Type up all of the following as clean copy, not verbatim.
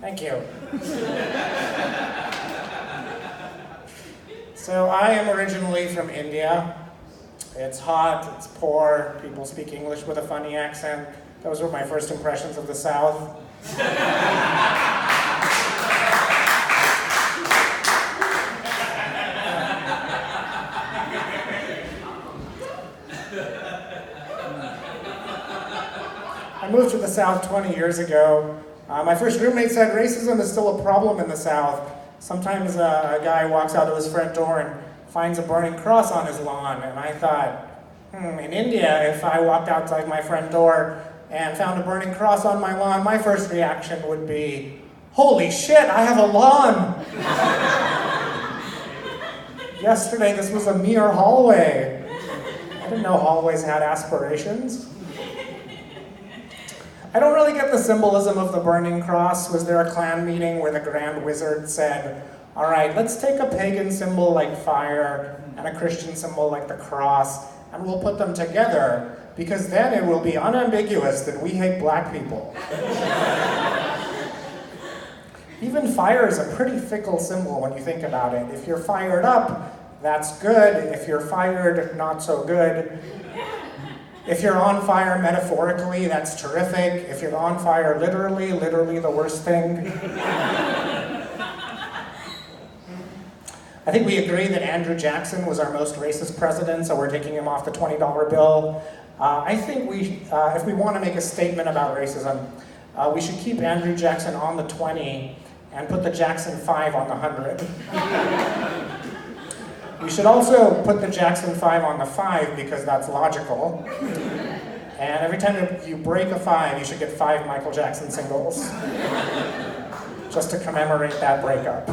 Thank you. So I am originally from India. It's hot, it's poor, people speak English with a funny accent. Those were my first impressions of the South. I moved to the South 20 years ago. My first roommate said racism is still a problem in the South. Sometimes a guy walks out of his front door and finds a burning cross on his lawn, and I thought, in India, if I walked outside my front door and found a burning cross on my lawn, my first reaction would be, holy shit, I have a lawn! Yesterday, this was a mere hallway. I didn't know hallways had aspirations. I don't really get the symbolism of the burning cross. Was there a clan meeting where the Grand Wizard said, all right, let's take a pagan symbol like fire and a Christian symbol like the cross, and we'll put them together, because then it will be unambiguous that we hate black people. Even fire is a pretty fickle symbol when you think about it. If you're fired up, that's good. If you're fired, not so good. If you're on fire metaphorically, that's terrific. If you're on fire literally the worst thing. I think we agree that Andrew Jackson was our most racist president, so we're taking him off the $20 bill. I think if we want to make a statement about racism, we should keep Andrew Jackson on the 20 and put the Jackson 5 on the 100. We should also put the Jackson 5 on the 5 because that's logical. And every time you break a 5, you should get 5 Michael Jackson singles. Just to commemorate that breakup.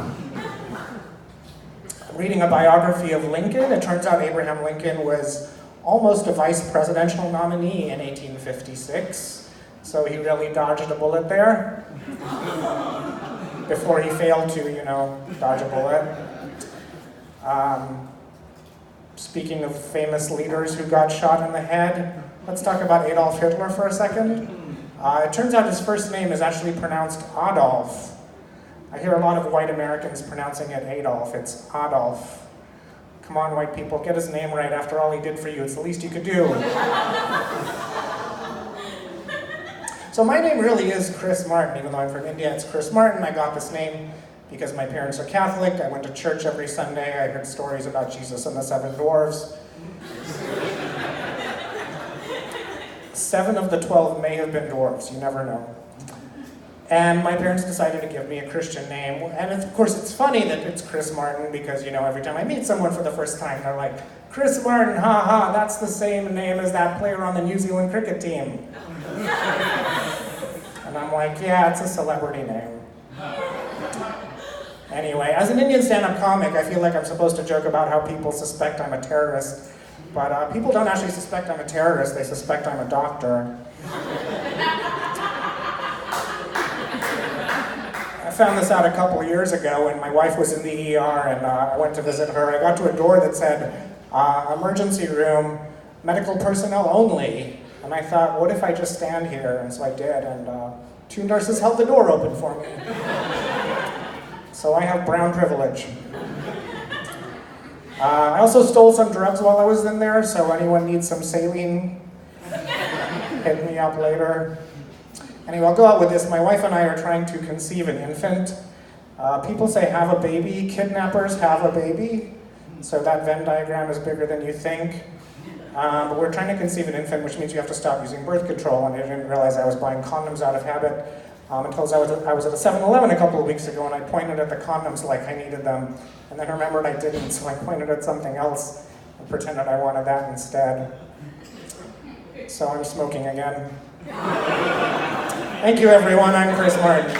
I'm reading a biography of Lincoln. It turns out Abraham Lincoln was almost a vice presidential nominee in 1856. So he really dodged a bullet there. Before he failed to, dodge a bullet. Speaking of famous leaders who got shot in the head, let's talk about Adolf Hitler for a second. It turns out his first name is actually pronounced Adolf. I hear a lot of white Americans pronouncing it Adolf. It's Adolf. Come on, white people, get his name right. After all he did for you, it's the least you could do. So my name really is Chris Martin. Even though I'm from India, it's Chris Martin. I got this name because my parents are Catholic. I went to church every Sunday. I heard stories about Jesus and the 7 dwarves. 7 of the 12 may have been dwarves, you never know. And my parents decided to give me a Christian name. And of course it's funny that it's Chris Martin because, every time I meet someone for the first time, they're like, Chris Martin, ha, that's the same name as that player on the New Zealand cricket team. And I'm like, yeah, it's a celebrity name. Anyway, as an Indian stand-up comic, I feel like I'm supposed to joke about how people suspect I'm a terrorist. But people don't actually suspect I'm a terrorist, they suspect I'm a doctor. I found this out a couple of years ago when my wife was in the ER and I went to visit her. I got to a door that said, emergency room, medical personnel only. And I thought, what if I just stand here? And so I did, and 2 nurses held the door open for me. So I have brown privilege. I also stole some drugs while I was in there, so anyone needs some saline, hit me up later. Anyway, I'll go out with this. My wife and I are trying to conceive an infant. People say have a baby. Kidnappers have a baby. So that Venn diagram is bigger than you think. But we're trying to conceive an infant, which means you have to stop using birth control, and I didn't realize I was buying condoms out of habit. Until I was at a 7-Eleven a couple of weeks ago and I pointed at the condoms like I needed them, and then remembered I didn't, so I pointed at something else and pretended I wanted that instead. So I'm smoking again. Thank you everyone, I'm Chris Martin.